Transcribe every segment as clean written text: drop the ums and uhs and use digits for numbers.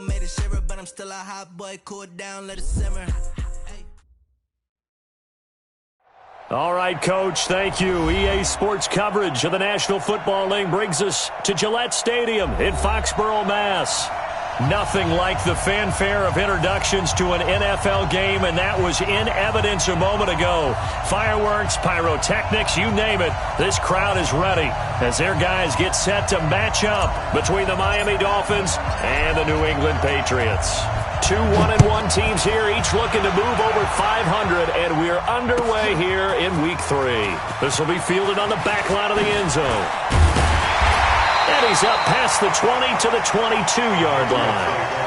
made it shiver, but I'm still a hot boy. Cool it down, let it simmer. All right, Coach, thank you. EA Sports coverage of the National Football League brings us to Gillette Stadium in Foxborough, Mass. Nothing like the fanfare of introductions to an NFL game, and that was in evidence a moment ago. Fireworks, pyrotechnics, you name it. This crowd is ready as their guys get set to match up between the Miami Dolphins and the New England Patriots. Two 1-1 teams here, each looking to move over 500, and we're underway here in Week 3. This will be fielded on the back line of the end zone. And he's up past the 20 to the 22-yard line.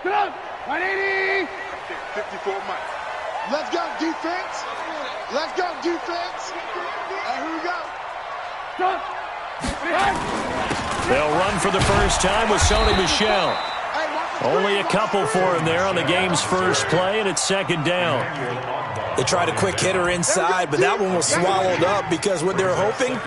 Get up! 180! 54 miles. Let's go, defense. Let's go, defense. And here we go. Stop! They'll run for the first time with Sony Michel. Only a couple for him there on the game's first play, and it's second down. They tried a quick hitter inside, but that one was swallowed up because what they're hoping,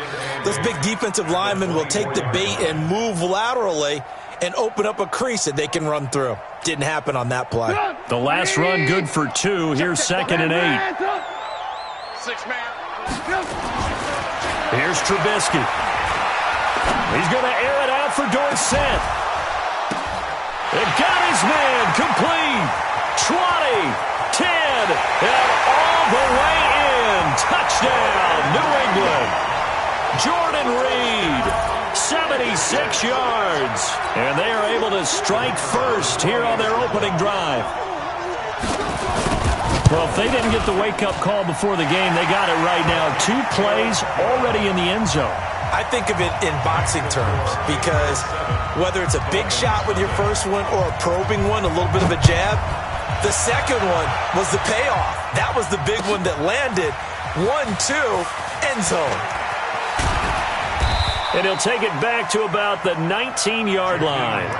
those big defensive linemen will take the bait and move laterally and open up a crease that they can run through. Didn't happen on that play. The last run good for 2. Here's 2nd and 8. 6 man. Here's Trubisky. He's going to air it out for Dorsett. It got his man complete. 20, 10, and all the way in. Touchdown, New England. Jordan Reed, 76 yards. And they are able to strike first here on their opening drive. Well, if they didn't get the wake-up call before the game, they got it right now. 2 plays already in the end zone. I think of it in boxing terms because whether it's a big shot with your first one or a probing one, a little bit of a jab, the second one was the payoff. That was the big one that landed. 1-2, end zone. And he'll take it back to about the 19-yard line.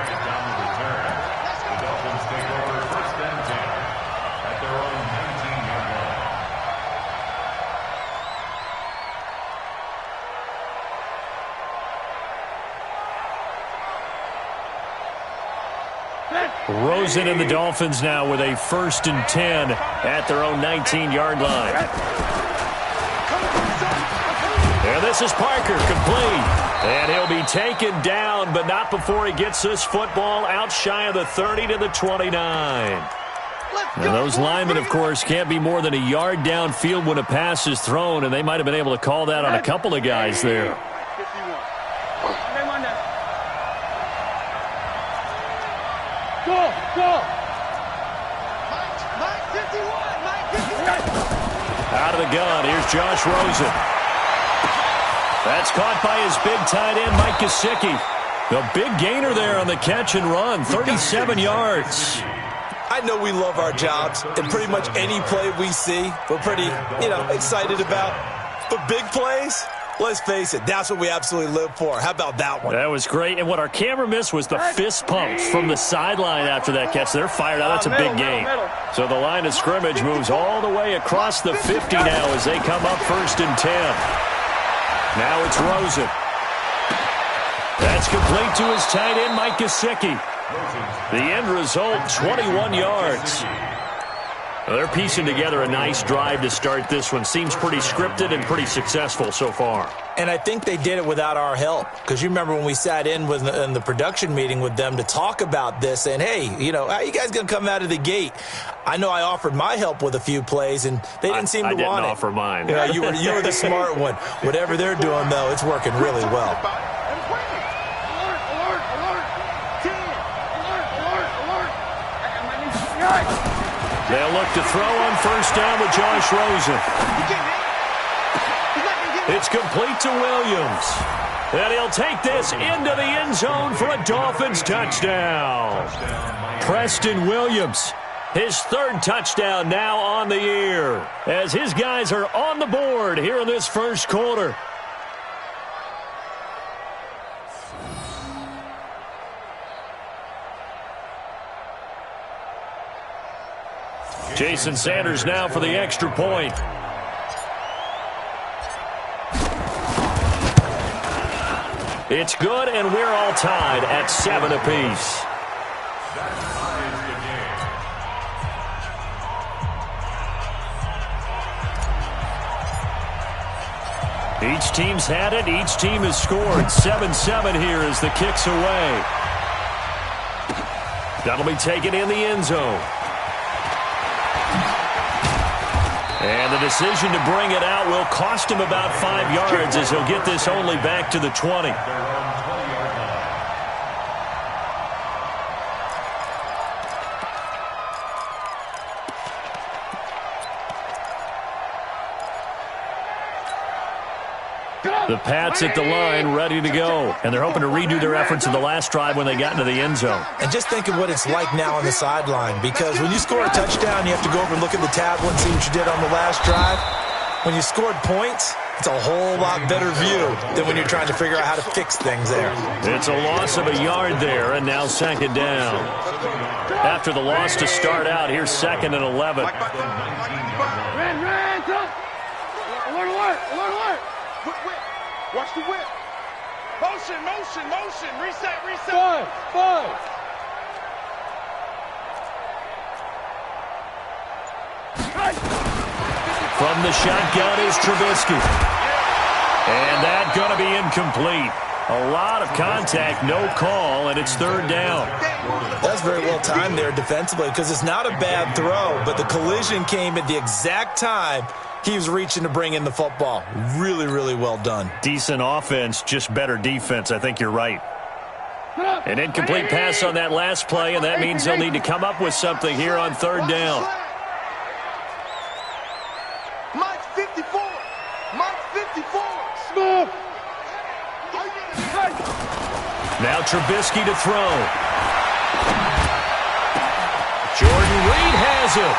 Rosen and the Dolphins now with a 1st and 10 at their own 19-yard line. And this is Parker, complete. And he'll be taken down, but not before he gets this football out shy of the 30 to the 29. And those linemen, of course, can't be more than a yard downfield when a pass is thrown, and they might have been able to call that on a couple of guys there. Out of the gun, here's Josh Rosen. That's caught by his big tight end, Mike Gesicki. The big gainer there on the catch and run, 37 yards. I know we love our jobs, and pretty much any play we see, we're pretty, excited about. But big plays, let's face it, that's what we absolutely live for. How about that one? That was great, and what our camera missed was the fist pumps from the sideline after that catch. They're fired out. That's a big gain. So the line of scrimmage moves all the way across the 50 now as they come up 1st and 10. Now it's Rosen. That's complete to his tight end, Mike Gesicki. The end result, 21 yards. Well, they're piecing together a nice drive to start this one. Seems pretty scripted and pretty successful so far. And I think they did it without our help. Because you remember when we sat in the production meeting with them to talk about this, and hey, how are you guys going to come out of the gate? I know I offered my help with a few plays, and they didn't seem to want it. I didn't offer mine. You were the smart one. Whatever they're doing, though, it's working really well. They'll look to throw on 1st down with Josh Rosen. It's complete to Williams. And he'll take this into the end zone for a Dolphins touchdown. Preston Williams, his 3rd touchdown now on the year, as his guys are on the board here in this first quarter. Jason Sanders now for the extra point. It's good, and we're all tied at 7 apiece. Each team's had it. Each team has scored. 7-7 here as the kick's away. That'll be taken in the end zone. And the decision to bring it out will cost him about 5 yards as he'll get this only back to the 20. The Pats at the line, ready to go. And they're hoping to redo their efforts in the last drive when they got into the end zone. And just think of what it's like now on the sideline, because when you score a touchdown, you have to go over and look at the tablet and see what you did on the last drive. When you scored points, it's a whole lot better view than when you're trying to figure out how to fix things there. It's a loss of a yard there, and now second down. After the loss to start out, here's 2nd and 11. Ran, alert. Whip. Watch the whip. Motion. Reset. 5. From the shotgun is Trubisky. And that's going to be incomplete. A lot of contact, no call, and it's 3rd down. That's very well timed there defensively, because it's not a bad throw, but the collision came at the exact time he was reaching to bring in the football. Really, really well done. Decent offense, just better defense. I think you're right. An incomplete pass on that last play, and that means they'll need to come up with something here on 3rd down. Mike 54. Smooth. Now Trubisky to throw. Jordan Reed has it.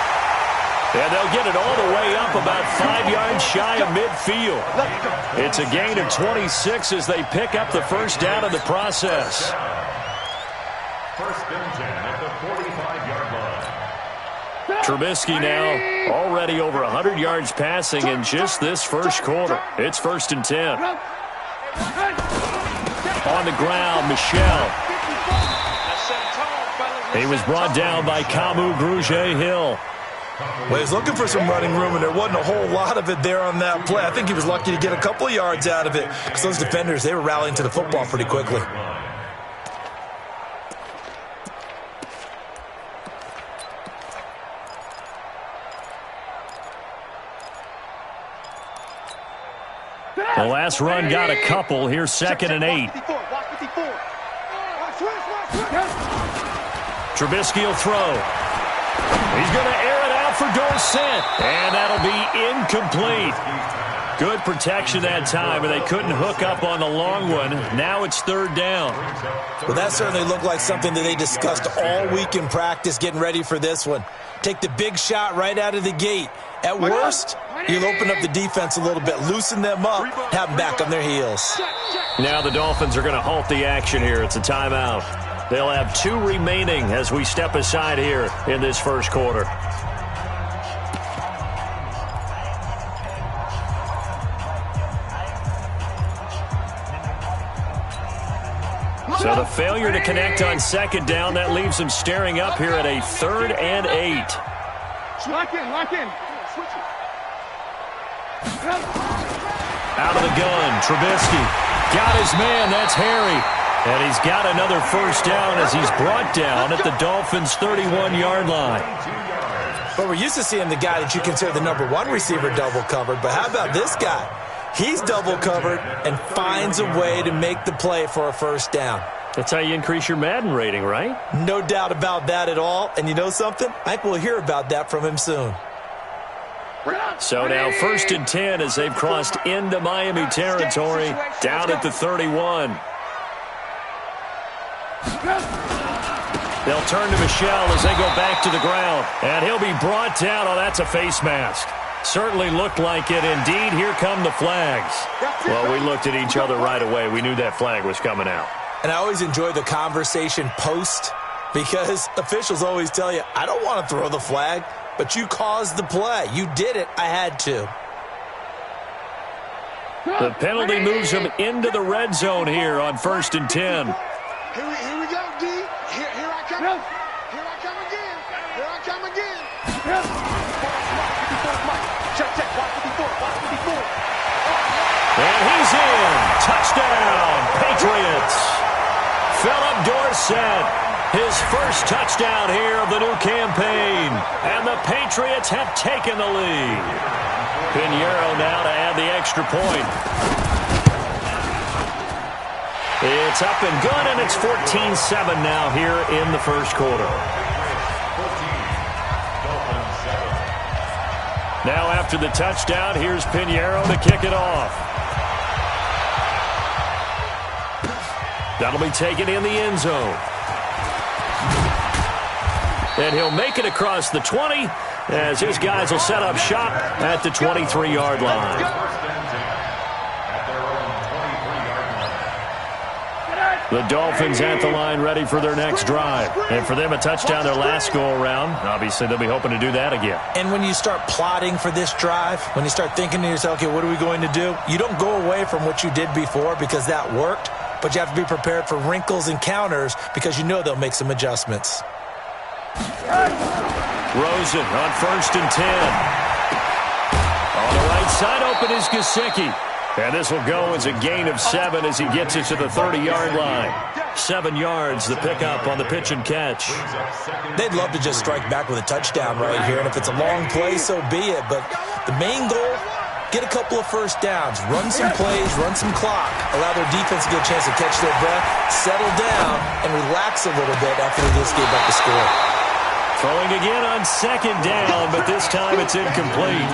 And they'll get it all the way up about 5 yards shy of midfield. It's a gain of 26 as they pick up the first down in the process. First and 10 at the 45-yard line. Trubisky now already over 100 yards passing in just this first quarter. It's 1st and 10. On the ground, Michel. He was brought down by Kamu Grugier-Hill. Well, he was looking for some running room, and there wasn't a whole lot of it there on that play. I think he was lucky to get a couple of yards out of it, because those defenders, they were rallying to the football pretty quickly. The last run got a couple. Here's 2nd and 8. Trubisky will throw. He's going to air it out for Dorsett. And that'll be incomplete. Good protection that time, and they couldn't hook up on the long one. Now it's 3rd down. Well, that certainly looked like something that they discussed all week in practice getting ready for this one. Take the big shot right out of the gate. At worst, you'll open up the defense a little bit, loosen them up, have them back on their heels. Now the Dolphins are going to halt the action here. It's a timeout. They'll have 2 remaining as we step aside here in this first quarter. So the failure to connect on 2nd down, that leaves them staring up here at a 3rd and 8. Lock in. Out of the gun, Trubisky. Got his man, that's Harry. And he's got another first down as he's brought down at the Dolphins' 31-yard line. But we're used to seeing the guy that you consider the #1 receiver double covered. But how about this guy? He's double covered and finds a way to make the play for a first down. That's how you increase your Madden rating, right? No doubt about that at all. And you know something? I think we'll hear about that from him soon. So now 1st and 10 as they've crossed into Miami territory, down at the 31. They'll turn to Michel as they go back to the ground. And he'll be brought down. Oh, that's a face mask. Certainly looked like it. Indeed, here come the flags. Well, we looked at each other right away. We knew that flag was coming out. And I always enjoy the conversation post, because officials always tell you, I don't want to throw the flag. but you caused the play. You did it. I had to. The penalty moves him into the red zone here on 1st and 10. Here we go, D. Here I come. Here I come again. Here I come again. Check, watch 54, watch 54. And he's in. Touchdown, Patriots. Philip Dorsett, his first touchdown here of the new campaign. And the Patriots have taken the lead. Pinheiro now to add the extra point. It's up and good, and it's 14-7 now here in the first quarter. Now after the touchdown, here's Pinheiro to kick it off. That'll be taken in the end zone. And he'll make it across the 20 as his guys will set up shop at the 23-yard line. The Dolphins at the line ready for their next drive. And for them, a touchdown their last go-around. Obviously, they'll be hoping to do that again. And when you start plotting for this drive, when you start thinking to yourself, okay, what are we going to do? You don't go away from what you did before because that worked, but you have to be prepared for wrinkles and counters because you know they'll make some adjustments. Rosen on 1st and 10. On the right side, open is Gesicki. And this will go as a gain of 7 as he gets it to the 30-yard line. 7 yards, the pickup on the pitch and catch. They'd love to just strike back with a touchdown right here, and if it's a long play, so be it. But the main goal, get a couple of first downs, run some plays, run some clock, allow their defense to get a chance to catch their breath, settle down, and relax a little bit after they just gave up the score. Throwing again on 2nd down, but this time it's incomplete.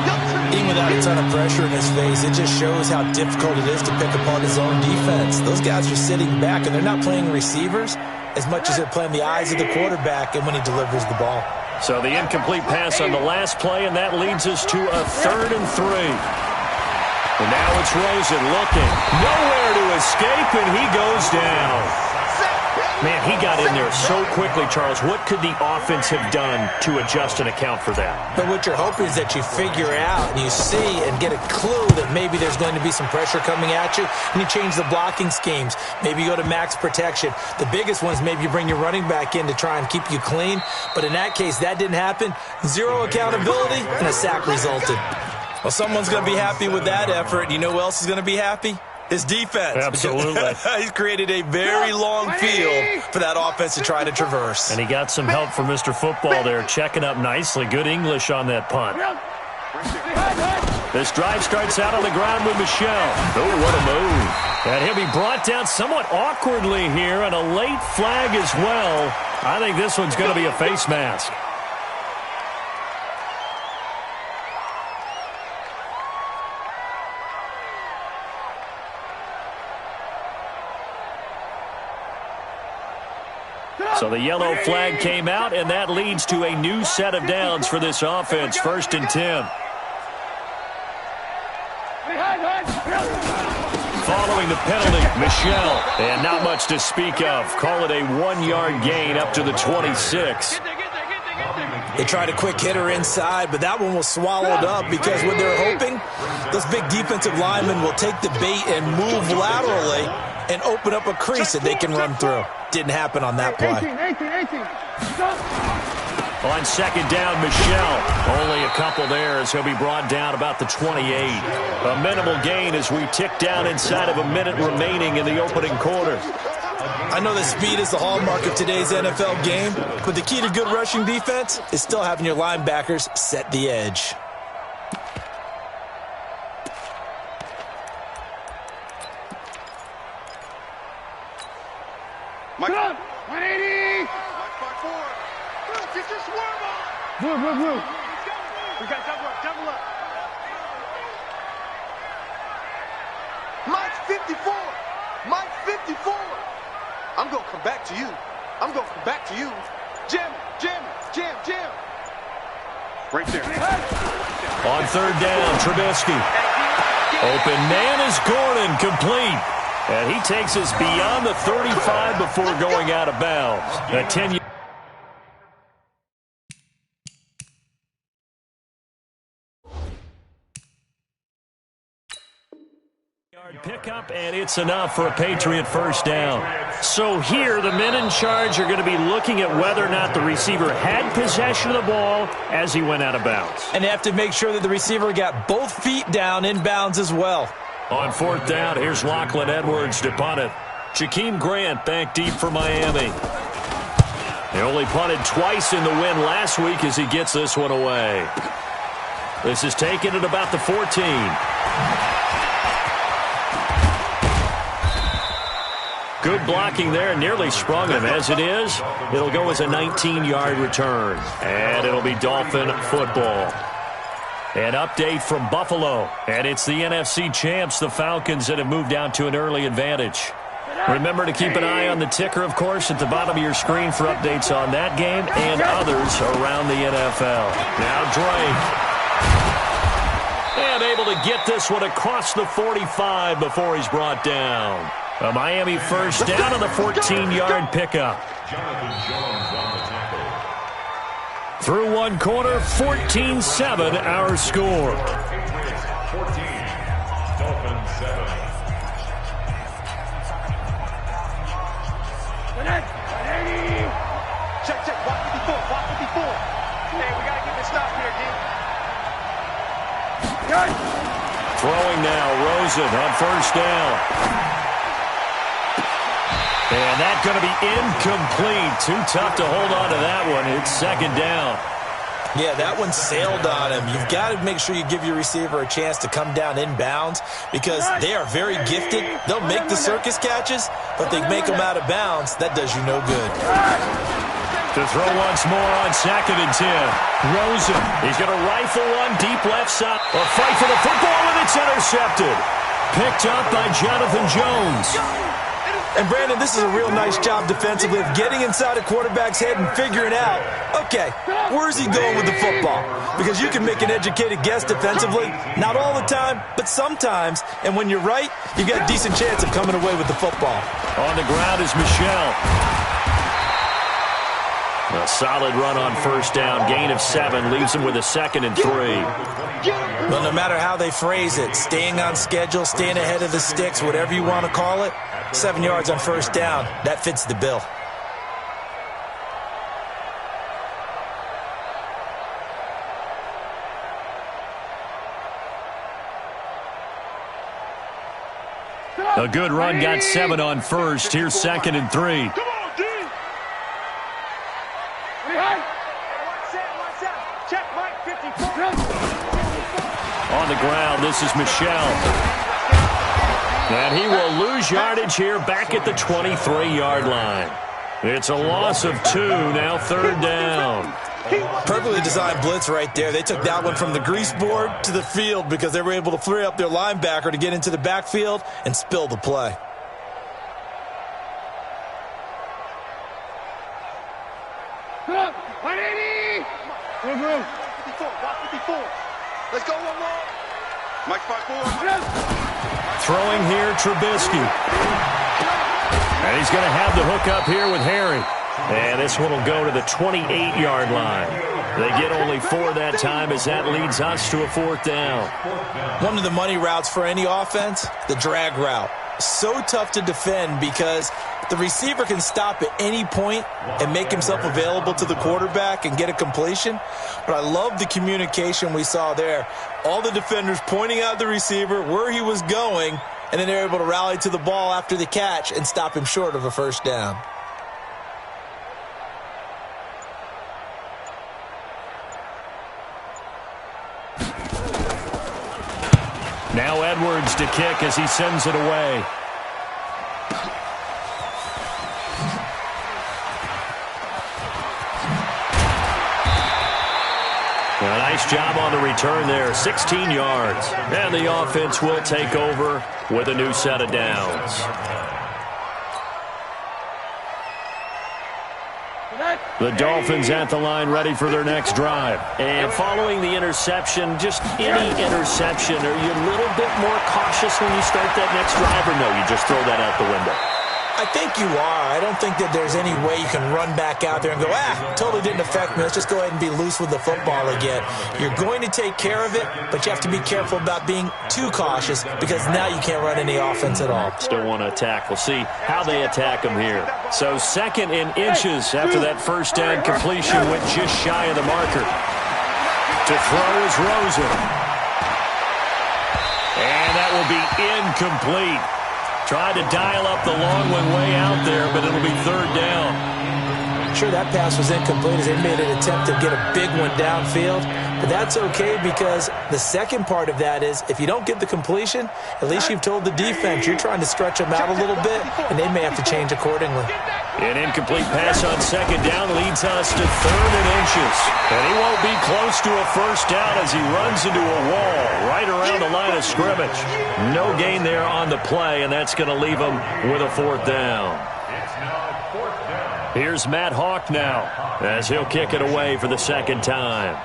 Even without a ton of pressure in his face, it just shows how difficult it is to pick apart his own defense. Those guys are sitting back, and they're not playing receivers as much as they're playing the eyes of the quarterback and when he delivers the ball. So the incomplete pass on the last play, and that leads us to a 3rd and 3. And now it's Rosen looking. Nowhere to escape, and he goes down. Man, he got in there so quickly, Charles. What could the offense have done to adjust and account for that? But what you're hoping is that you figure out and you see and get a clue that maybe there's going to be some pressure coming at you, and you change the blocking schemes. Maybe you go to max protection. The biggest one is maybe you bring your running back in to try and keep you clean. But in that case, that didn't happen. Zero accountability, and a sack resulted. Well, someone's going to be happy with that effort. You know who else is going to be happy? His defense. Absolutely. He's created a very long field for that offense to try to traverse. And he got some help from Mr. Football there, checking up nicely. Good English on that punt. This drive starts out on the ground with Michel. Oh, what a move. And he'll be brought down somewhat awkwardly here, and a late flag as well. I think this one's going to be a face mask. So the yellow flag came out, and that leads to a new set of downs for this offense. 1st and 10. Following the penalty, Michel. And not much to speak of. Call it a 1-yard gain up to the 26. They tried a quick hitter inside, but that one was swallowed up because what they're hoping, those big defensive linemen will take the bait and move laterally and open up a crease that they can run through. Didn't happen on that play. 18. On 2nd down, Michel. Only a couple there as he'll be brought down about the 28. A minimal gain as we tick down inside of a minute remaining in the opening quarter. I know that speed is the hallmark of today's NFL game, but the key to good rushing defense is still having your linebackers set the edge. Mike, 180. Get your swerve on. Move. We got double up. Mike's 54. Mike's 54. I'm going to come back to you. Jam. Right there. On 3rd down, Trubisky. Open man is Gordon, complete. And he takes us beyond the 35 before going out of bounds. A 10-yard Pickup, and it's enough for a Patriot first down. So here, the men in charge are going to be looking at whether or not the receiver had possession of the ball as he went out of bounds. And they have to make sure that the receiver got both feet down in bounds as well. On fourth down, here's Lachlan Edwards to punt it. Jakeem Grant back deep for Miami. He only punted twice in the win last week as he gets this one away. This is taken at about the 14. Good blocking there, nearly sprung him. As it is, it'll go as a 19-yard return. And it'll be Dolphin football. An update from Buffalo. And it's the NFC champs, the Falcons, that have moved out to an early advantage. Remember to keep an eye on the ticker, of course, at the bottom of your screen for updates on that game and others around the NFL. Now Drake. And able to get this one across the 45 before he's brought down. A Miami first down on the 14-yard pickup. Through one quarter, 14-7 our score. 14, Dolphins 7. Check, check. Block 54. Block 54. Hey, we got to get this stop here, D. Throwing now, Rosen on first down. And that's going to be incomplete. Too tough to hold on to that one. It's second down. Yeah, that one sailed on him. You've got to make sure you give your receiver a chance to come down inbounds because they are very gifted. They'll make the circus catches, but they make them out of bounds. That does you no good. To throw once more on second and 10. Rosen, he's going to rifle one deep left side. A fight for the football, and it's intercepted. Picked up by Jonathan Jones. And, Brandon, this is a real nice job defensively of getting inside a quarterback's head and figuring out, okay, where's he going with the football? Because you can make an educated guess defensively, not all the time, but sometimes. And when you're right, you got a decent chance of coming away with the football. On the ground is Michel. A solid run on first down. Gain of 7 leaves him with a 2nd and 3. Well, no matter how they phrase it, staying on schedule, staying ahead of the sticks, whatever you want to call it, 7 yards on first down, that fits the bill. A good run, got 7 on first. Here's 2nd and 3. Come on, D. Watch out. Check, Mike, 54. On the ground, this is Michel. And he will lose yardage here back at the 23-yard line. It's a loss of 2, now 3rd down. Perfectly designed blitz right there. They took that one from the grease board to the field because they were able to free up their linebacker to get into the backfield and spill the play. Move. 54. Let's go one more. Mike 54. Throwing here, Trubisky. And he's going to have the hook up here with Harry. And this one will go to the 28-yard line. They get only 4 that time as that leads us to a 4th down. One of the money routes for any offense, the drag route. So tough to defend because the receiver can stop at any point and make himself available to the quarterback and get a completion. But I love the communication we saw there. All the defenders pointing out the receiver, where he was going, and then they're able to rally to the ball after the catch and stop him short of a first down. Now Edwards to kick as he sends it away. A nice job on the return there, 16 yards. And the offense will take over with a new set of downs. The Dolphins at the line ready for their next drive. And following the interception, just any interception, are you a little bit more cautious when you start that next drive, or no, you just throw that out the window? I think you are. I don't think that there's any way you can run back out there and go, totally didn't affect me. Let's just go ahead and be loose with the football again. You're going to take care of it, but you have to be careful about being too cautious because now you can't run any offense at all. Still want to attack. We'll see how they attack him here. So 2nd and inches after that first down completion went just shy of the marker. To throw is Rosen. And that will be incomplete. Tried to dial up the long one way out there, but it'll be 3rd down. Sure, that pass was incomplete as they made an attempt to get a big one downfield. But that's okay because the second part of that is if you don't get the completion, at least you've told the defense you're trying to stretch them out a little bit, and they may have to change accordingly. An incomplete pass on 2nd down leads us to 3rd and inches. And he won't be close to a first down as he runs into a wall right around the line of scrimmage. No gain there on the play, and that's going to leave him with a 4th down. Here's Matt Hawk now as he'll kick it away for the 2nd time.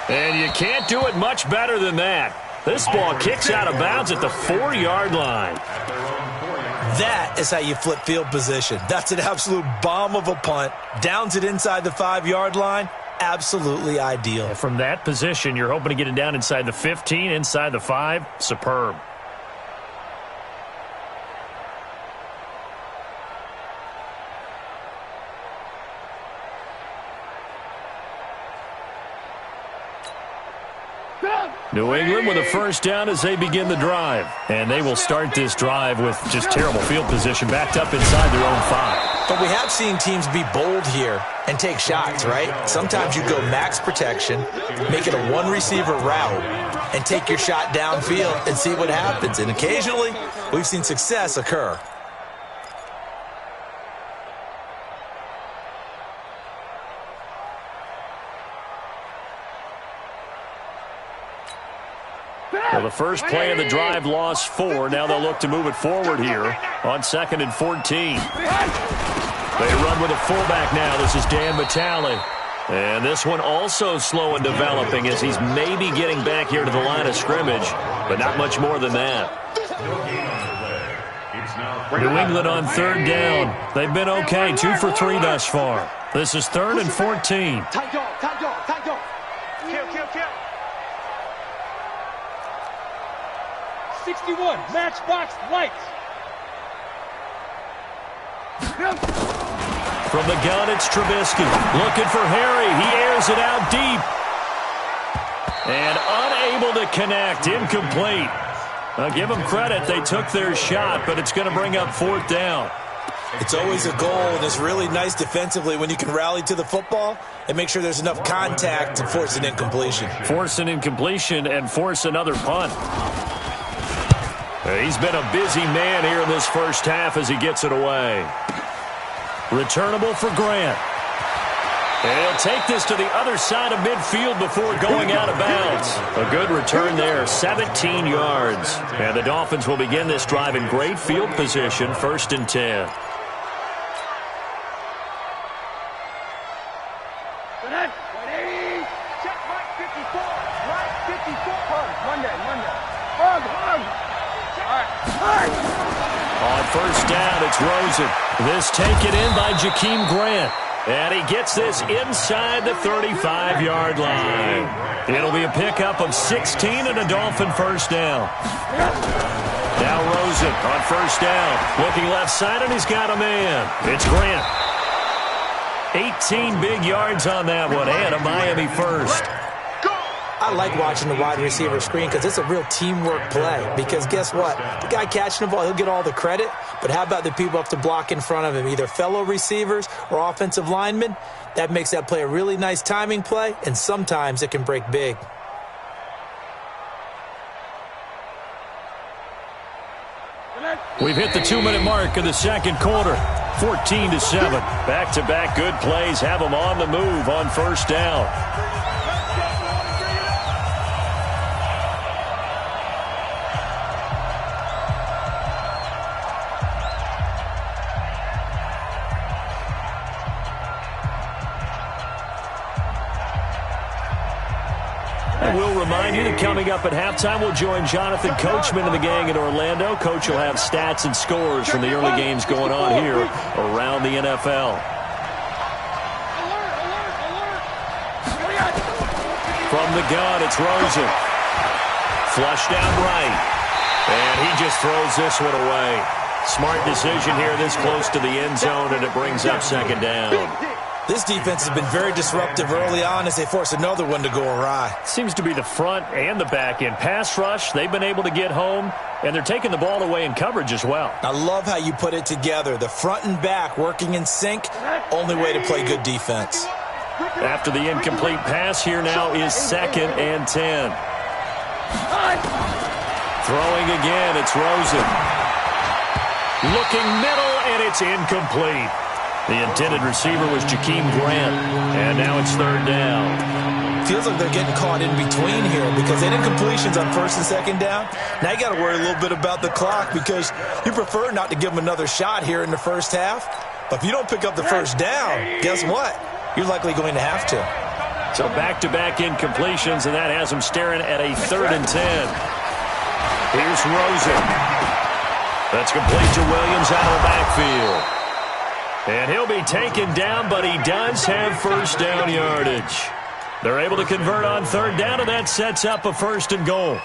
And you can't do it much better than that. This ball kicks out of bounds at the 4-yard line. That is how you flip field position. That's an absolute bomb of a punt. Downs it inside the 5-yard line. Absolutely ideal. And from that position, you're hoping to get it down inside the 15, inside the 5. Superb. New England with a first down as they begin the drive. And they will start this drive with just terrible field position backed up inside their own 5. But we have seen teams be bold here and take shots, right? Sometimes you go max protection, make it a one-receiver route, and take your shot downfield and see what happens. And occasionally, we've seen success occur. Well, the first play of the drive lost 4. Now they'll look to move it forward here on 2nd and 14. They run with a fullback now. This is Dan Vitale. And this one also slow in developing as he's maybe getting back here to the line of scrimmage, but not much more than that. New England on 3rd down. They've been okay, 2 for 3 thus far. This is 3rd and 14. Tight dog. Kill. 61, matchbox lights. From the gun, it's Trubisky. Looking for Harry. He airs it out deep. And unable to connect. Incomplete. I'll give them credit. They took their shot, but it's going to bring up 4th down. It's always a goal, and it's really nice defensively when you can rally to the football and make sure there's enough contact to force an incompletion. Force an incompletion and force another punt. He's been a busy man here in this first half as he gets it away. Returnable for Grant. And he'll take this to the other side of midfield before going out of bounds. A good return there, 17 yards. And the Dolphins will begin this drive in great field position, 1st and 10. Check Mike 54. Mike 54. Monday. On 1st down, it's Rosen. This taken in by Jakeem Grant. And he gets this inside the 35-yard line. It'll be a pickup of 16 and a Dolphin first down. Now Rosen on 1st down. Looking left side, and he's got a man. It's Grant. 18 big yards on that one, and a Miami first. I like watching the wide receiver screen because it's a real teamwork play. Because guess what? The guy catching the ball, he'll get all the credit. But how about the people up to block in front of him, either fellow receivers or offensive linemen? That makes that play a really nice timing play, and sometimes it can break big. We've hit the 2-minute mark of the second quarter. 14-7. Back-to-back good plays have them on the move on 1st down. remind you that coming up at halftime, we'll join Jonathan Coachman and the gang in Orlando. Coach will have stats and scores from the early games going on here around the NFL. From the gun, it's Rosen. Flush down right. And he just throws this one away. Smart decision here this close to the end zone, and it brings up second down. This defense has been very disruptive early on as they force another one to go awry. Seems to be the front and the back end. Pass rush, they've been able to get home, and they're taking the ball away in coverage as well. I love how you put it together. The front and back working in sync, only way to play good defense. After the incomplete pass, here now is 2nd and 10. Throwing again, it's Rosen. Looking middle, and it's incomplete. The intended receiver was Jakeem Grant, and now it's 3rd down. Feels like they're getting caught in between here because they didn't incompletions on 1st and 2nd down. Now you got to worry a little bit about the clock because you prefer not to give them another shot here in the first half. But if you don't pick up the 1st down, guess what? You're likely going to have to. So back-to-back incompletions, and that has them staring at a 3rd and 10. Here's Rosen. That's complete to Williams out of the backfield. And he'll be taken down, but he does have 1st down yardage. They're able to convert on 3rd down, and that sets up a 1st and goal.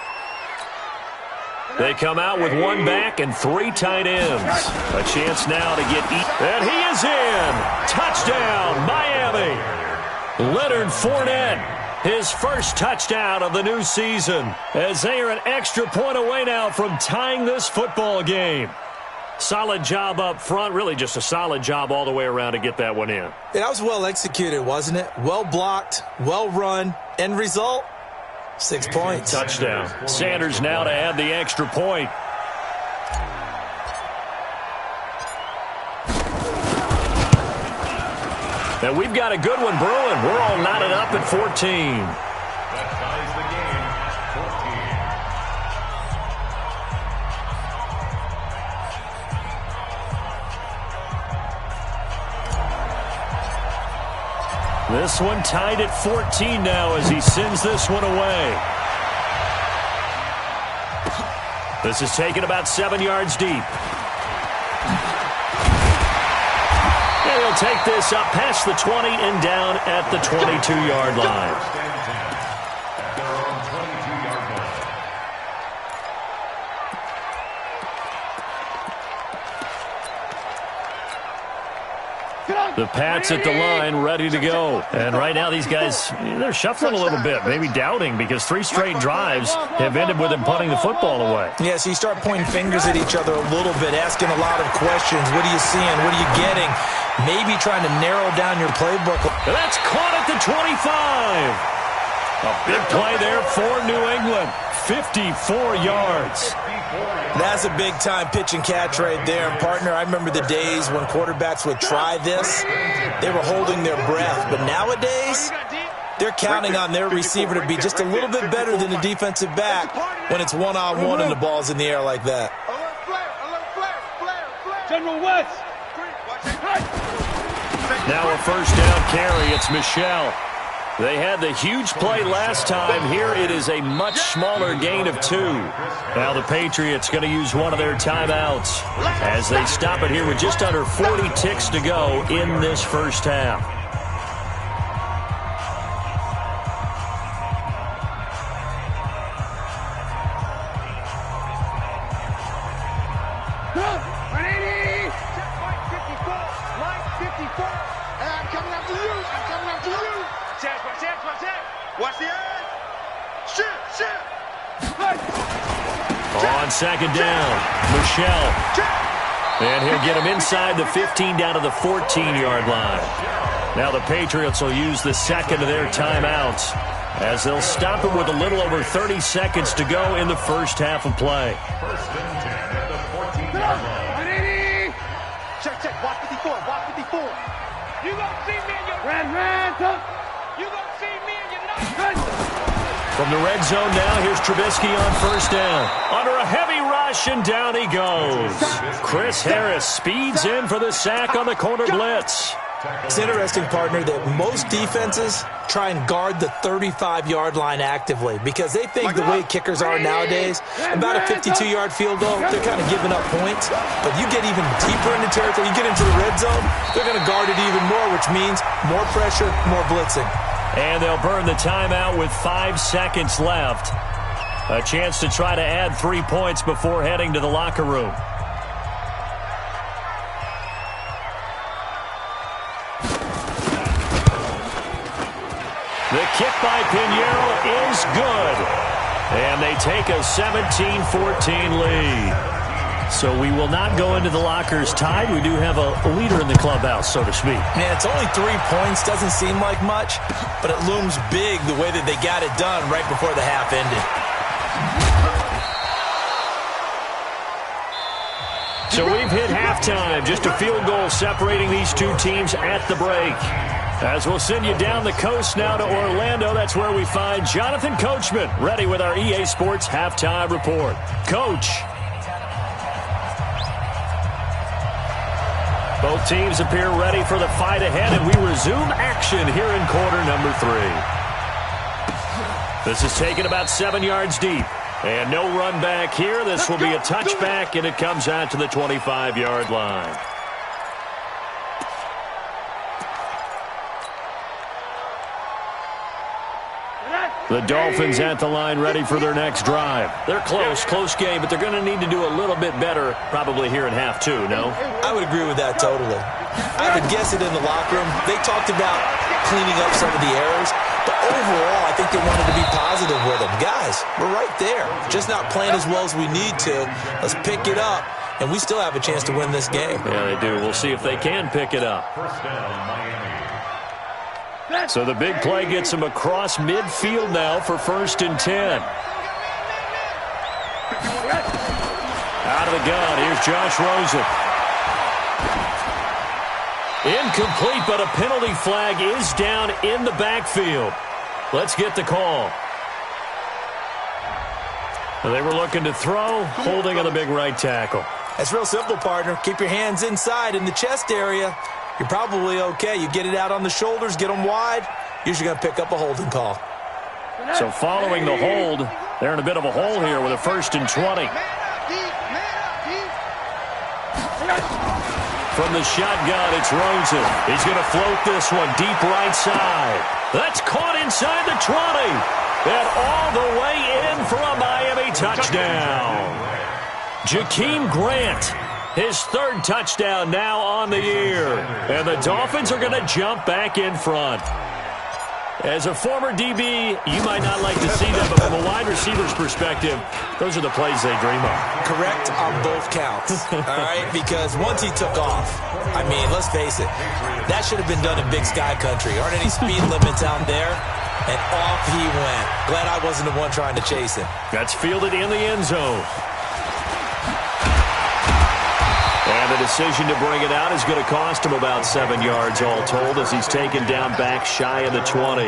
They come out with 1 back and 3 tight ends. A chance now to get and he is in. Touchdown, Miami. Leonard Fournette, his first touchdown of the new season, as they are an extra point away now from tying this football game. Solid job up front, really just a solid job all the way around to get that one in. That was well executed, wasn't it? Well blocked, well run. End result, 6 points. Touchdown. Sanders now to add the extra point. And we've got a good one brewing. We're all knotted up at 14. This one tied at 14 now as he sends this one away. This is taken about 7 yards deep. And he'll take this up past the 20 and down at the 22-yard line. The Pats at the line, ready to go. And right now these guys, they're shuffling a little bit, maybe doubting, because 3 straight drives have ended with them punting the football away. Yeah, so you start pointing fingers at each other a little bit, asking a lot of questions. What are you seeing? What are you getting? Maybe trying to narrow down your playbook. And that's caught at the 25. A big play there for New England. 54 yards. That's a big-time pitch and catch right there. And, partner, I remember the days when quarterbacks would try this. They were holding their breath. But nowadays, they're counting on their receiver to be just a little bit better than the defensive back when it's one-on-one and the ball's in the air like that. General West. Now a 1st down carry. It's Michelle. They had the huge play last time. Here it is a much smaller gain of 2. Now the Patriots going to use one of their timeouts as they stop it here with just under 40 ticks to go in this first half. On 2nd down, Michelle. And he'll get him inside the 15 down to the 14-yard line. Now the Patriots will use the second of their timeouts as they'll stop it with a little over 30 seconds to go in the first half of play. 1st and 10 at the 14-yard line. Check. Watch 54. Watch 54. You gonna see me in your You gonna see me in your From the red zone now, here's Trubisky on 1st down. Under a heavy rush, and down he goes. Chris Harris speeds in for the sack on the corner blitz. It's interesting, partner, that most defenses try and guard the 35-yard line actively because they think the way kickers are nowadays, about a 52-yard field goal, they're kind of giving up points. But you get even deeper into territory, you get into the red zone, they're going to guard it even more, which means more pressure, more blitzing. And they'll burn the timeout with 5 seconds left. A chance to try to add 3 points before heading to the locker room. The kick by Pinheiro is good. And they take a 17-14 lead. So we will not go into the lockers tied. We do have a leader in the clubhouse, so to speak. Yeah, it's only 3 points. Doesn't seem like much, but it looms big the way that they got it done right before the half ended. So we've hit halftime. Just a field goal separating these two teams at the break. As we'll send you down the coast now to Orlando, that's where we find Jonathan Coachman, ready with our EA Sports Halftime Report. Coach. Both teams appear ready for the fight ahead, and we resume action here in quarter number 3. This is taken about 7 yards deep. And no run back here. This will be a touchback, and it comes out to the 25-yard line. The Dolphins at the line ready for their next drive. They're close game, but they're going to need to do a little bit better probably here in half 2, no? I would agree with that totally. I would guess it in the locker room. They talked about cleaning up some of the errors, but overall I think they wanted to be positive with them. Guys, we're right there. Just not playing as well as we need to. Let's pick it up, and we still have a chance to win this game. Yeah, they do. We'll see if they can pick it up. First down, Miami. So the big play gets him across midfield now for 1st and 10. Out of the gun, here's Josh Rosen. Incomplete, but a penalty flag is down in the backfield. Let's get the call. They were looking to throw, holding on the big right tackle. That's real simple, partner. Keep your hands inside in the chest area. You're probably okay. You get it out on the shoulders, get them wide, usually going to pick up a holding call. So following the hold, they're in a bit of a hole here with a 1st and 20. From the shotgun, it's Rosen. He's going to float this one deep right side. That's caught inside the 20. And all the way in for a Miami touchdown. Jakeem Grant. His 3rd touchdown now on the year. And the Dolphins are going to jump back in front. As a former DB, you might not like to see them, but from a wide receiver's perspective, those are the plays they dream of. Correct on both counts, all right? Because once he took off, I mean, let's face it, that should have been done in Big Sky Country. Aren't any speed limits out there? And off he went. Glad I wasn't the one trying to chase him. That's fielded in the end zone. And the decision to bring it out is going to cost him about 7 yards all told as he's taken down back shy of the 20.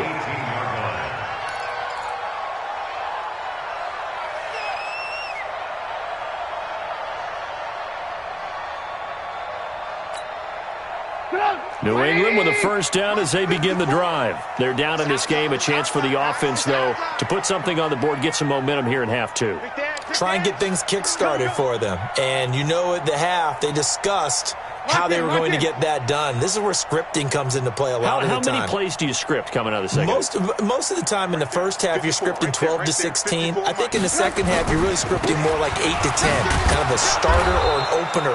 New England with a 1st down as they begin the drive. They're down in this game. A chance for the offense, though, to put something on the board, get some momentum here in half 2. Try and get things kick-started for them. And you know at the half, they discussed how they were going to get that done. This is where scripting comes into play a lot of the time. How many plays do you script coming out of the second? Most of the time in the first half, you're scripting 12 to 16. I think in the second half, you're really scripting more like 8 to 10. Kind of a starter or an opener,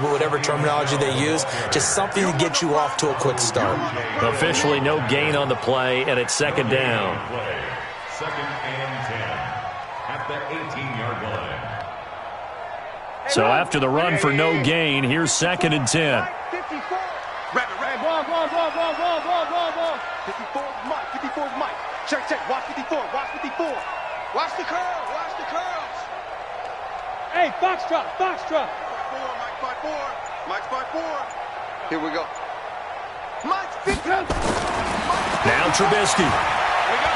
whatever terminology they use. Just something to get you off to a quick start. Officially no gain on the play, and it's 2nd down. 2nd and 10 at the 18-yard line. So after the run for no gain, here's 2nd and 10. Ball. 54 is Mike. 54 is Mike. Check. Watch 54. Watch 54. Watch the curls. Watch the curls. Hey, Foxtrot. Mike 5-4. Mike 5-4. Here we go. Mike 50. Now Trubisky. Here we go.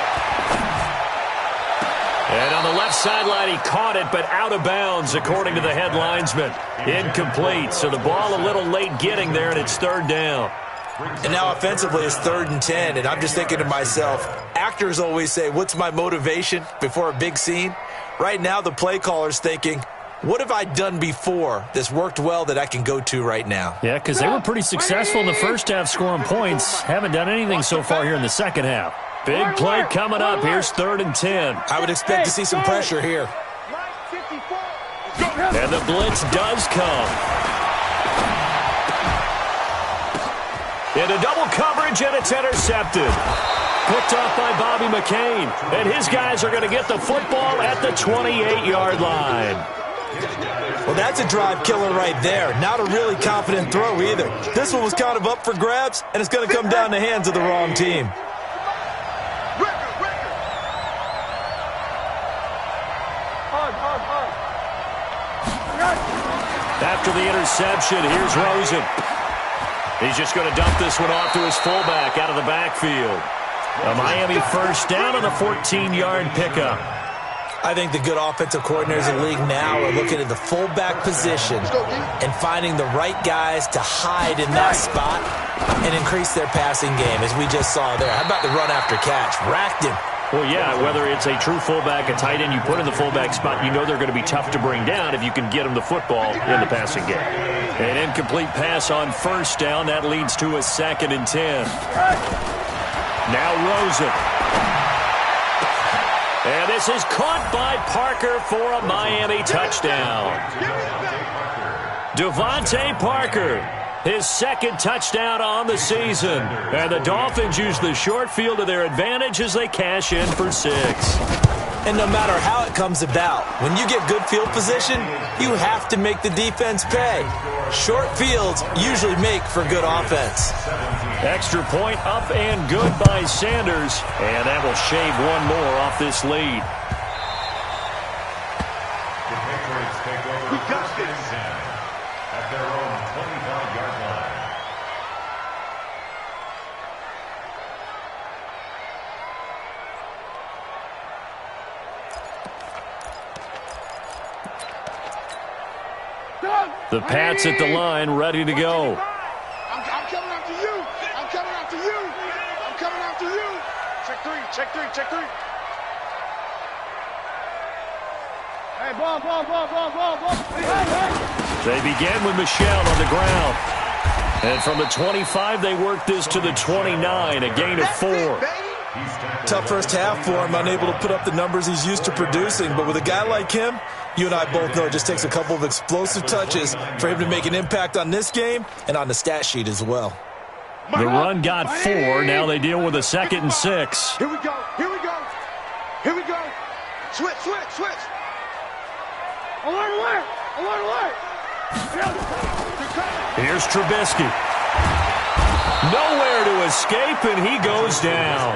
And on the left sideline, he caught it, but out of bounds, according to the head linesman. Incomplete, so the ball a little late getting there, and it's 3rd down. And now offensively it's 3rd and 10, and I'm just thinking to myself, actors always say, what's my motivation before a big scene? Right now the play caller's thinking, what have I done before that's worked well that I can go to right now? Yeah, because they were pretty successful in the first half scoring points. Haven't done anything so far here in the second half. Big play coming up. Here's 3rd and 10. I would expect to see some pressure here. And the blitz does come. Into double coverage, and it's intercepted. Picked off by Bobby McCain. And his guys are going to get the football at the 28-yard line. Well, that's a drive killer right there. Not a really confident throw either. This one was kind of up for grabs, and it's going to come down the hands of the wrong team. After the interception, here's Rosen. He's just going to dump this one off to his fullback out of the backfield. A Miami first down on the 14-yard pickup. I think the good offensive coordinators in the league now are looking at the fullback position and finding the right guys to hide in that spot and increase their passing game, as we just saw there. How about the run after catch? Racked him. Well, yeah, whether it's a true fullback, a tight end you put in the fullback spot, you know they're going to be tough to bring down if you can get them the football in the passing game. An incomplete pass on first down. That leads to a 2nd and 10. Now Rosen. And this is caught by Parker for a Miami touchdown. Devontae Parker, his 2nd touchdown on the season. And the Dolphins use the short field to their advantage as they cash in for 6. And no matter how it comes about, when you get good field position, you have to make the defense pay. Short fields usually make for good offense. Extra point up and good by Sanders. And that will shave one more off this lead. The Patriots take over We got this. at their own 25-yard line. The Pats at the line, ready to go. I'm coming after you. I'm coming after you. I'm coming after you. Check three, check three, check three. Hey, ball. They begin with Michelle on the ground. And from the 25, they work this to the 29, a gain of 4. Tough first half for him, unable to put up the numbers he's used to producing. But with a guy like him, you and I both know it just takes a couple of explosive touches for him to make an impact on this game and on the stat sheet as well. The run got 4. Now they deal with a 2nd and 6. Here we go. Switch. Alert. Here's Trubisky. Nowhere to escape, and he goes down.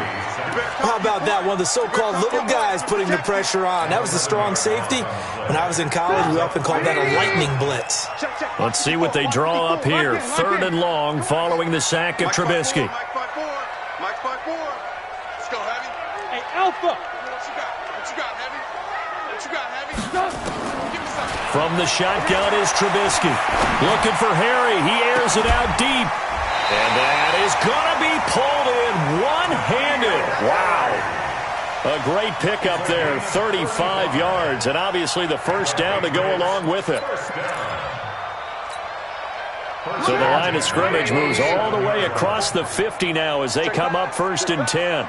How about that? One of the so-called little guys putting the pressure on. That was the strong safety. When I was in college, we often called that a lightning blitz. Let's see what they draw up here. 3rd and long following the sack of Trubisky. Mike's 5-4. Let's go, Heavy. Hey, Alpha. What you got, Heavy? Give me something. From the shotgun is Trubisky. Looking for Harry. He airs it out deep. And that is going to be pulled in one-handed. Wow. A great pickup there, 35 yards, and obviously the first down to go along with it. So the line of scrimmage moves all the way across the 50 now as they come up 1st and 10.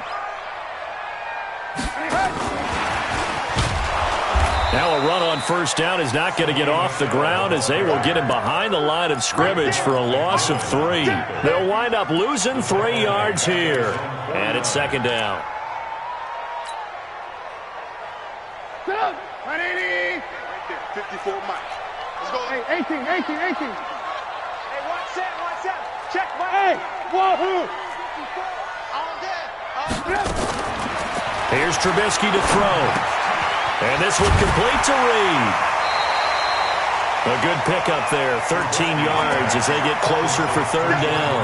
Now a run on first down is not going to get off the ground as they will get him behind the line of scrimmage for a loss of 3. They'll wind up losing 3 yards here. And it's 2nd down. 54 Mike. Let's go. Hey, 18. Hey, watch that. Check my. Hey, wahoo. All day. Here's Trubisky to throw. And this one completes a read. A good pickup there, 13 yards as they get closer for 3rd down.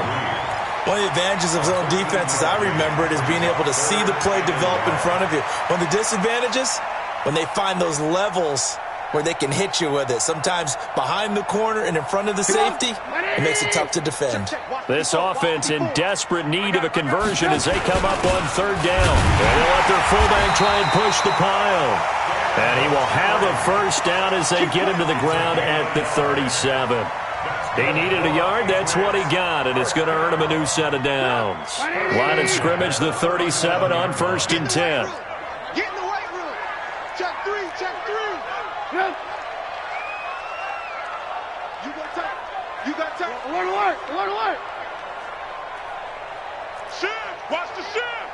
One of the advantages of zone defense, as I remember it, is being able to see the play develop in front of you. One of the disadvantages, when they find those levels where they can hit you with it, sometimes behind the corner and in front of the safety, It makes it tough to defend. This offense in desperate need of a conversion as they come up on third down. And they'll let their fullback try and push the pile. And he will have a first down as they get him to the ground at the 37. He needed a yard. That's what he got, and it's going to earn him a new set of downs. Line of scrimmage, the 37 on 1st and 10. Get in the weight room. Check three, check three. You got time. You got time. Alert, alert, alert, alert. Shift. Watch the shift.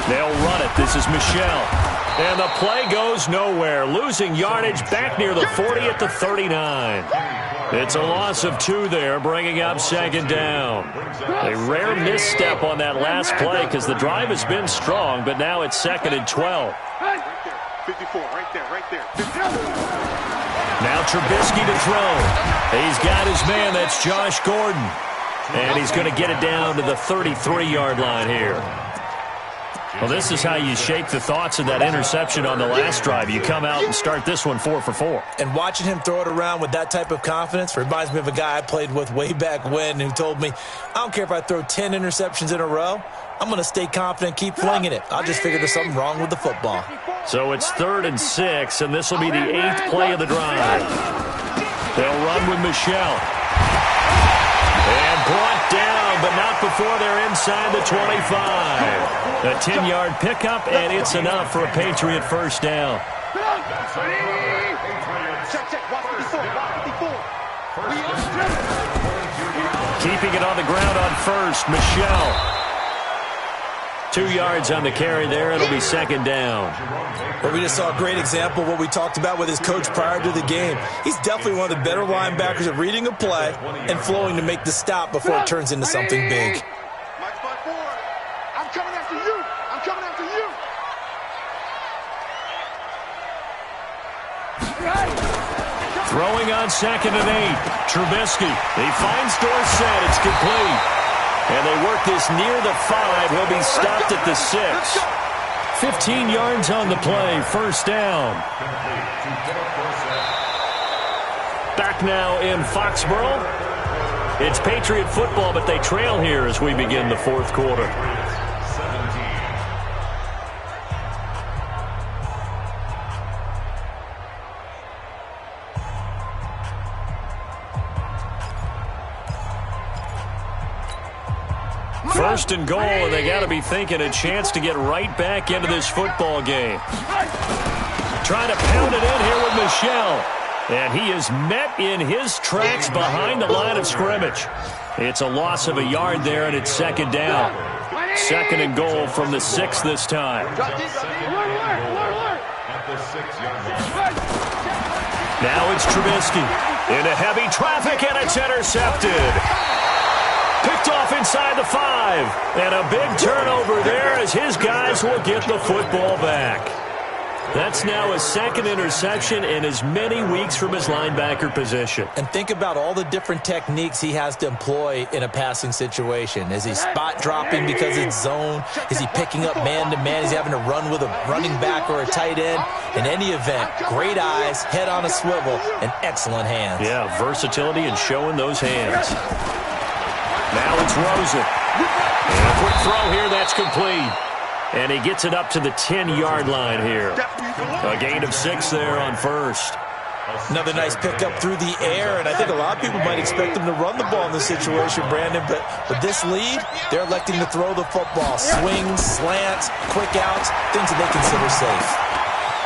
They'll run it. This is Michelle. And the play goes nowhere. Losing yardage back near the 40 at the 39. It's a loss of 2 there, bringing up 2nd down. A rare misstep on that last play because the drive has been strong, but now it's 2nd and 12. 54, right there, right there. Now Trubisky to throw. He's got his man. That's Josh Gordon. And he's going to get it down to the 33-yard line here. Well, this is how you shake the thoughts of that interception on the last drive. You come out and start this one 4 for 4. And watching him throw it around with that type of confidence reminds me of a guy I played with way back when who told me, I don't care if I throw 10 interceptions in a row. I'm going to stay confident, keep flinging it. I'll just figure there's something wrong with the football. So it's 3rd and 6, and this will be the 8th play of the drive. They'll run with Michelle. And brought down, but not before they're inside the 25. A 10-yard pickup, and it's enough for a Patriot first down. Keeping it on the ground on 1st, Michelle. 2 yards on the carry there. It'll be 2nd down. Well, we just saw a great example of what we talked about with his coach prior to the game. He's definitely one of the better linebackers at reading a play and flowing to make the stop before it turns into something big. I'm coming after you. I'm coming after you. Throwing on 2nd and 8. Trubisky. He finds Dorsett. It's complete. And they work this near the 5. He'll be stopped at the 6. 15 yards on the play. First down. Back now in Foxborough. It's Patriot football, but they trail here as we begin the 4th quarter. First and goal, and they got to be thinking a chance to get right back into this football game. Trying to pound it in here with Michelle. And he is met in his tracks behind the line of scrimmage. It's a loss of a yard there, and it's 2nd down. 2nd and goal from the 6 this time. Now it's Trubisky into heavy traffic, and it's intercepted. Picked off inside the 5. And a big turnover there as his guys will get the football back. That's now his 2nd interception in as many weeks from his linebacker position. And think about all the different techniques he has to employ in a passing situation. Is he spot dropping because it's zone? Is he picking up man-to-man? Is he having to run with a running back or a tight end? In any event, great eyes, head on a swivel, and excellent hands. Yeah, versatility and showing those hands. Now it's Rosen. And a quick throw here, that's complete. And he gets it up to the 10-yard line here. A gain of 6 there on 1st. Another nice pickup through the air, and I think a lot of people might expect them to run the ball in this situation, Brandon, but with this lead, they're electing to throw the football. Swings, slants, quick outs, things that they consider safe.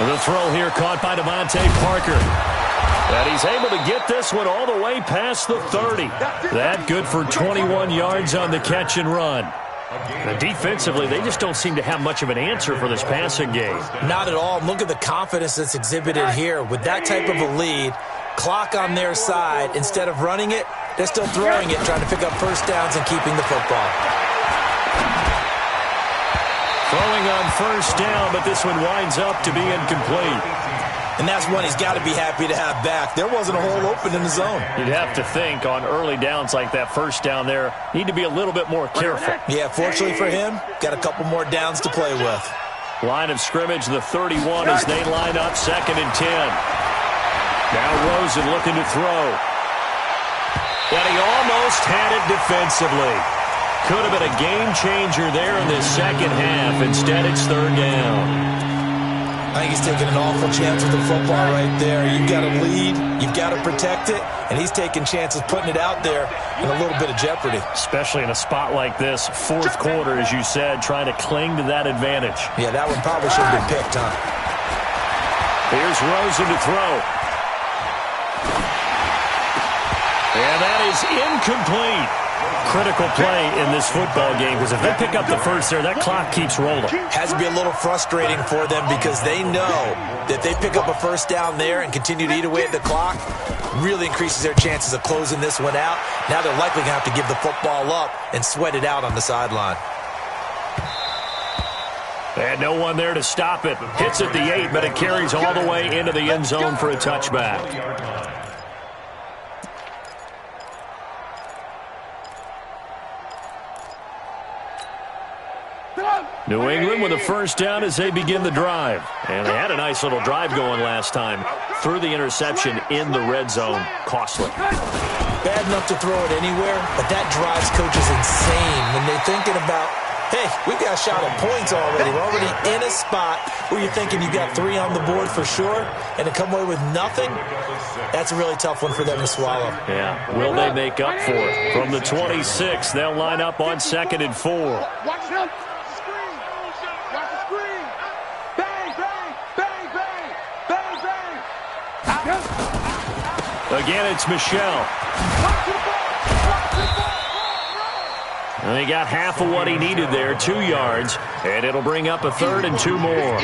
The throw here caught by Devontae Parker. And he's able to get this one all the way past the 30. That good for 21 yards on the catch and run. And defensively, they just don't seem to have much of an answer for this passing game. Not at all. Look at the confidence that's exhibited here. With that type of a lead, clock on their side, instead of running it, they're still throwing it, trying to pick up first downs and keeping the football. Throwing on first down, but this one winds up to be incomplete. And that's one he's got to be happy to have back. There wasn't a hole open in the zone. You'd have to think on early downs like that first down there, need to be a little bit more careful. Yeah, fortunately for him, got a couple more downs to play with. Line of scrimmage, the 31 as they line up 2nd and 10. Now Rosen looking to throw. And he almost had it defensively. Could have been a game changer there in this second half. Instead, it's third down. I think he's taking an awful chance with the football right there. You've got to lead, you've got to protect it, and he's taking chances putting it out there in a little bit of jeopardy. Especially in a spot like this, fourth quarter, as you said, trying to cling to that advantage. Yeah, that one probably should have been picked, huh? Here's Rosen to throw. And that is incomplete. Critical play in this football game, because if they pick up the first there, that clock keeps rolling. Has to be a little frustrating for them because they know that they pick up a first down there and continue to eat away at the clock, really increases their chances of closing this one out. Now they're likely going to have to give the football up and sweat it out on the sideline. And no one there to stop it. Hits at the 8, but it carries all the way into the end zone for a touchback. New England with a first down as they begin the drive. And they had a nice little drive going last time. Threw the interception in the red zone. Costly. Bad enough to throw it anywhere, but that drives coaches insane when they're thinking about, hey, we've got a shot at points already. We're already in a spot where you're thinking you've got 3 on the board for sure, and to come away with nothing, that's a really tough one for them to swallow. Yeah, will they make up for it? From the 26, they'll line up on 2nd and 4. Watch him. Watch the screen. Bang, bang, bang, bang, bang, bang. Again, it's Michelle. And he got half of what he needed there, 2 yards, and it'll bring up a 3rd and 2 more.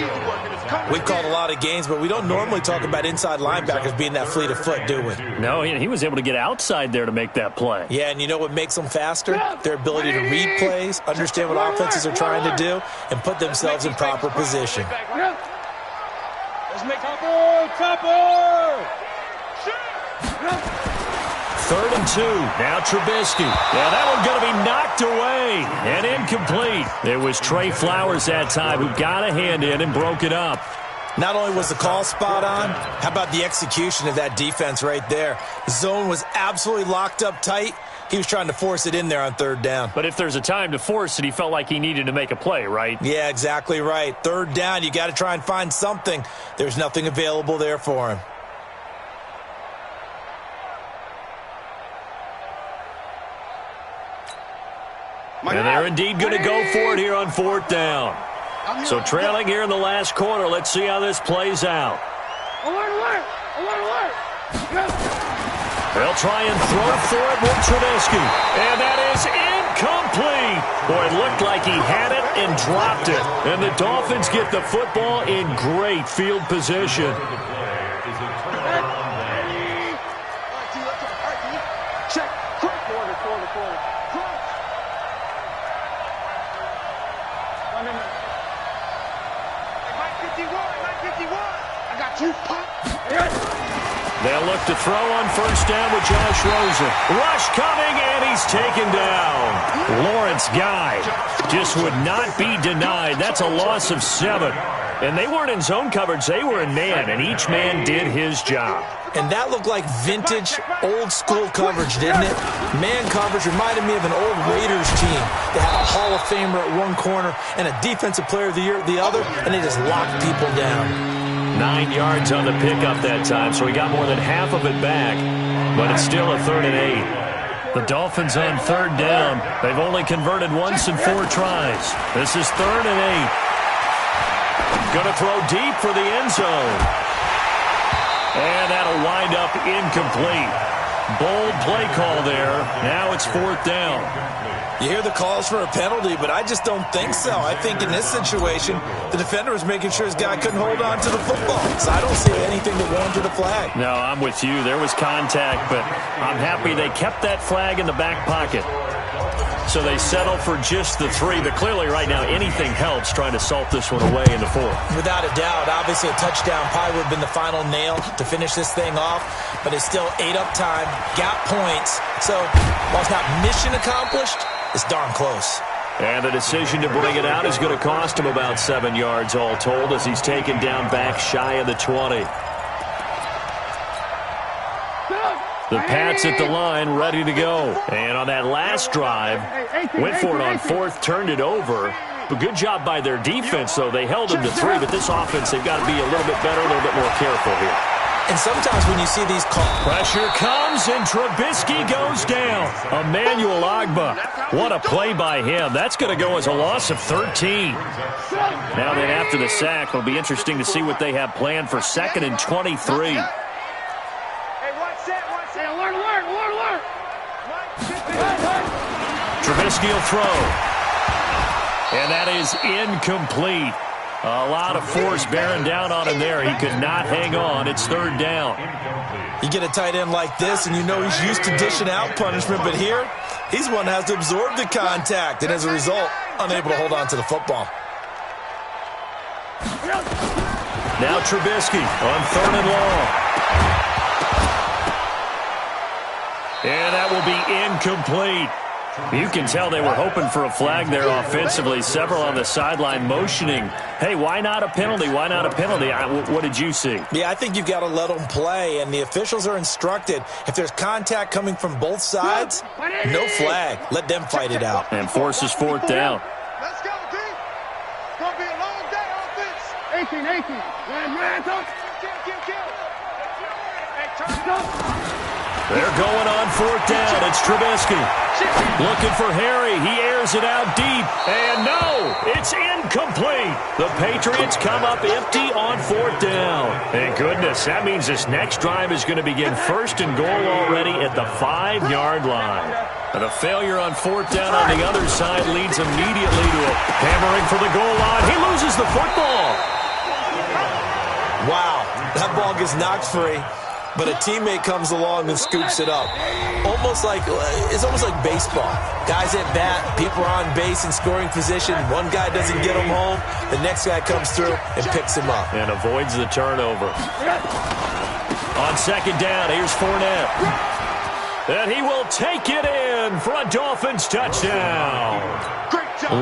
We've called a lot of games, but we don't normally talk about inside linebackers being that fleet of foot, do we? No, he was able to get outside there to make that play. Yeah, and you know what makes them faster? Their ability to read plays, understand what offenses are trying to do, and put themselves in proper position. Let's make Topper! 3rd and 2. Now Trubisky. Yeah, that one's going to be knocked away and incomplete. It was Trey Flowers that time who got a hand in and broke it up. Not only was the call spot on, how about the execution of that defense right there? The zone was absolutely locked up tight. He was trying to force it in there on 3rd down. But if there's a time to force it, he felt like he needed to make a play, right? Yeah, exactly right. 3rd down, you got to try and find something. There's nothing available there for him. And they're indeed going to go for it here on 4th down. So trailing here in the last quarter. Let's see how this plays out. Alert! They'll try and throw for it with Trubisky. And that is incomplete. Boy, it looked like he had it and dropped it. And the Dolphins get the football in great field position. Check. Corner. Mike 51. I got you. They'll look to throw on 1st down with Josh Rosen. Rush coming, and he's taken down. Lawrence Guy just would not be denied. That's a loss of 7. And they weren't in zone coverage. They were in man, and each man did his job. And that looked like vintage, old-school coverage, didn't it? Man coverage reminded me of an old Raiders team. They had a Hall of Famer at one corner and a Defensive Player of the Year at the other, and they just locked people down. 9 yards on the pickup that time, so he got more than half of it back. But it's still a 3rd and 8. The Dolphins on 3rd down. They've only converted once in 4 tries. This is 3rd and 8. Going to throw deep for the end zone. And that'll wind up incomplete. Bold play call there. Now it's 4th down. You hear the calls for a penalty, but I just don't think so. I think in this situation, the defender was making sure his guy couldn't hold on to the football. So I don't see anything that warranted a flag. No, I'm with you. There was contact, but I'm happy they kept that flag in the back pocket. So they settle for just the 3, but clearly right now anything helps trying to salt this one away in the 4th. Without a doubt, obviously a touchdown probably would have been the final nail to finish this thing off, but it's still ate up time, got points. So while it's not mission accomplished, it's darn close. And the decision to bring it out is going to cost him about 7 yards all told as he's taken down back shy of the 20. The Pats at the line, ready to go. And on that last drive, went for it on fourth, turned it over. But good job by their defense, though. They held them to 3, but this offense, they've got to be a little bit better, a little bit more careful here. And sometimes when you see these calls... Pressure comes, and Trubisky goes down. Emmanuel Ogbah. What a play by him. That's going to go as a loss of 13. Now then, after the sack, it'll be interesting to see what they have planned for 2nd and 23. Trubisky will throw. And that is incomplete. A lot of force bearing down on him there. He could not hang on. It's 3rd down. You get a tight end like this, and you know he's used to dishing out punishment, but here, he's one that has to absorb the contact, and as a result, unable to hold on to the football. Now Trubisky on 3rd and long. And that will be incomplete. You can tell they were hoping for a flag there offensively. Several on the sideline motioning, hey, why not a penalty? Why not a penalty? What did you see? Yeah, I think you've got to let them play, and the officials are instructed. If there's contact coming from both sides, no flag. Let them fight it out. And forces 4th down. Let's go, D. It's going to be a long day offense. 18. Man, They're going on 4th down. It's Trubisky. Looking for Harry. He airs it out deep. And no, it's incomplete. The Patriots come up empty on 4th down. Thank goodness. That means this next drive is going to begin 1st and goal already at the 5-yard line. And a failure on 4th down on the other side leads immediately to a hammering for the goal line. He loses the football. Wow, that ball gets knocked free. But a teammate comes along and scoops it up. It's almost like baseball. Guys at bat, people are on base in scoring position. One guy doesn't get him home. The next guy comes through and picks him up. And avoids the turnover. On 2nd down, here's Fournette. And he will take it in for a Dolphins touchdown.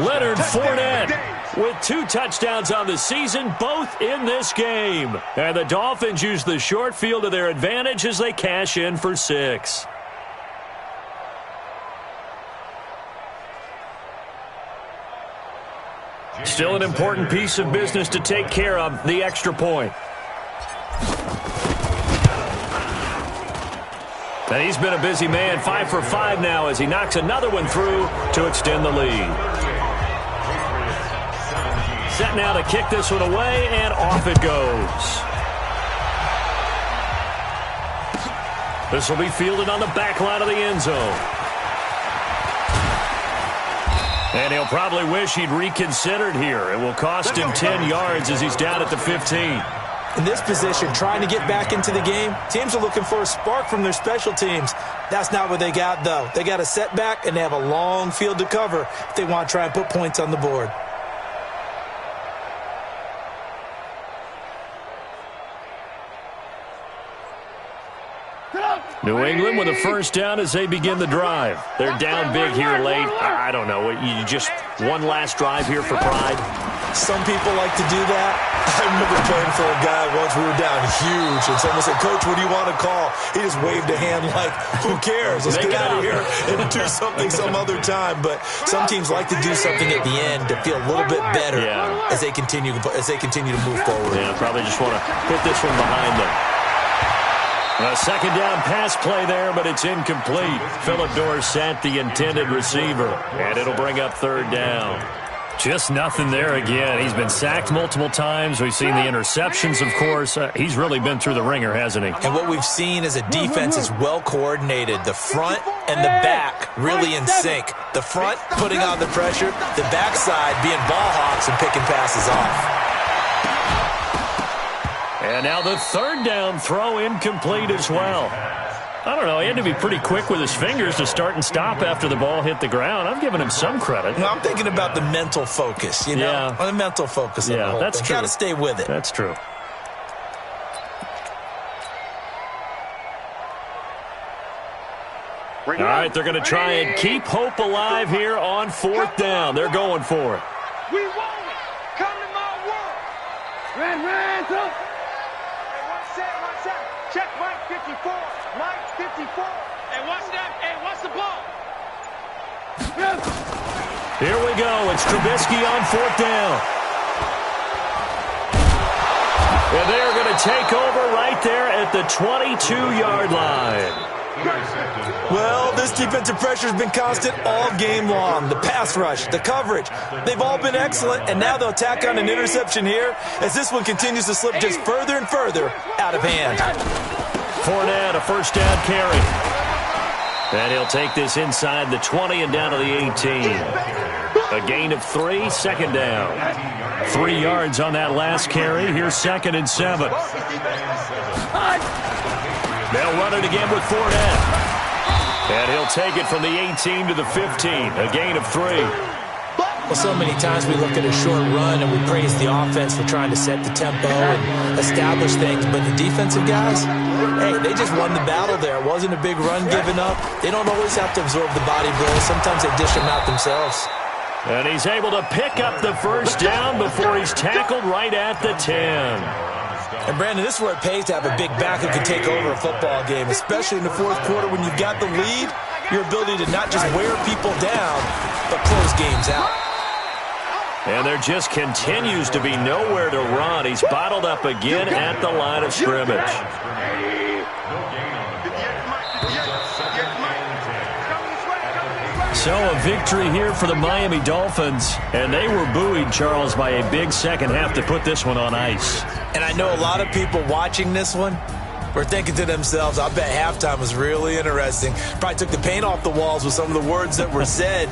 Leonard Fournette with 2 touchdowns on the season, both in this game. And the Dolphins use the short field to their advantage as they cash in for 6. Still an important piece of business to take care of, the extra point. And he's been a busy man, 5 for 5 now as he knocks another one through to extend the lead. Set now to kick this one away, and off it goes. This will be fielded on the back line of the end zone. And he'll probably wish he'd reconsidered here. It will cost him 10 yards as he's down at the 15. In this position, trying to get back into the game, teams are looking for a spark from their special teams. That's not what they got, though. They got a setback, and they have a long field to cover if they want to try and put points on the board. New England with a 1st down as they begin the drive. They're down big here late. I don't know. You just one last drive here for pride. Some people like to do that. I remember playing for a guy once. We were down huge, and someone said, "Coach, what do you want to call?" He just waved a hand like, "Who cares? Let's get out of here and do something some other time." But some teams like to do something at the end to feel a little bit better as they continue to move forward. Yeah, probably just want to put this one behind them. A 2nd down pass play there, but it's incomplete. Phillip Dorsett, the intended receiver, and it'll bring up 3rd down. Just nothing there again. He's been sacked multiple times. We've seen the interceptions, of course. He's really been through the ringer, hasn't he? And what we've seen is a defense is well coordinated. The front and the back really in sync. The front putting on the pressure, the backside being ball hawks and picking passes off. And now the 3rd down throw incomplete as well. I don't know. He had to be pretty quick with his fingers to start and stop after the ball hit the ground. I'm giving him some credit. No, I'm thinking about the mental focus, you know? Yeah. The mental focus of the whole that's thing. true. Got to stay with it. That's true. All right, they're going to try and keep hope alive here on 4th down. They're going for it. We want it. Come to my world. Red, up. Check Mike 54. Mike 54. Hey, watch that. Hey, watch the ball. Here we go. It's Trubisky on 4th down. And they're going to take over right there at the 22-yard line. Well, this defensive pressure has been constant all game long. The pass rush, the coverage, they've all been excellent, and now they'll tack on an interception here as this one continues to slip just further and further out of hand. Fournette, a 1st down carry. And he'll take this inside the 20 and down to the 18. A gain of 3, 2nd down. 3 yards on that last carry. Here's 2nd and 7. They'll run it again with Fournette. And he'll take it from the 18 to the 15. A gain of 3. Well, so many times we look at a short run and we praise the offense for trying to set the tempo and establish things. But the defensive guys, hey, they just won the battle there. It wasn't a big run given up. They don't always have to absorb the body blows. Sometimes they dish them out themselves. And he's able to pick up the 1st down before he's tackled right at the 10. And, Brandon, this is where it pays to have a big back who can take over a football game, especially in the 4th quarter when you've got the lead, your ability to not just wear people down, but close games out. And there just continues to be nowhere to run. He's bottled up again at the line of scrimmage. So a victory here for the Miami Dolphins. And they were buoyed, Charles, by a big second half to put this one on ice. And I know a lot of people watching this one were thinking to themselves, I bet halftime was really interesting. Probably took the paint off the walls with some of the words that were said.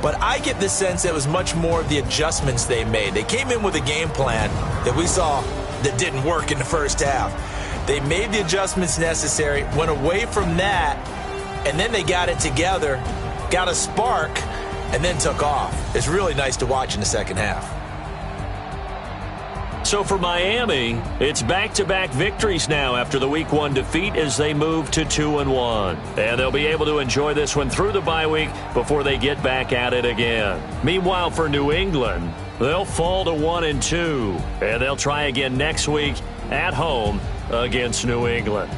But I get the sense it was much more of the adjustments they made. They came in with a game plan that we saw that didn't work in the first half. They made the adjustments necessary, went away from that, and then they got it together, got a spark, and then took off. It's really nice to watch in the second half. So for Miami, it's back-to-back victories now after the Week 1 defeat as they move to 2-1. And they'll be able to enjoy this one through the bye week before they get back at it again. Meanwhile, for New England, they'll fall to 1-2. And they'll try again next week at home against New England.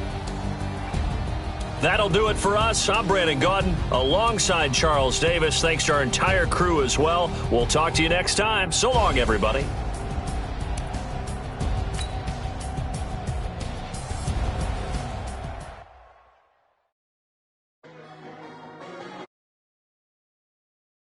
That'll do it for us. I'm Brandon Gaudin alongside Charles Davis. Thanks to our entire crew as well. We'll talk to you next time. So long, everybody.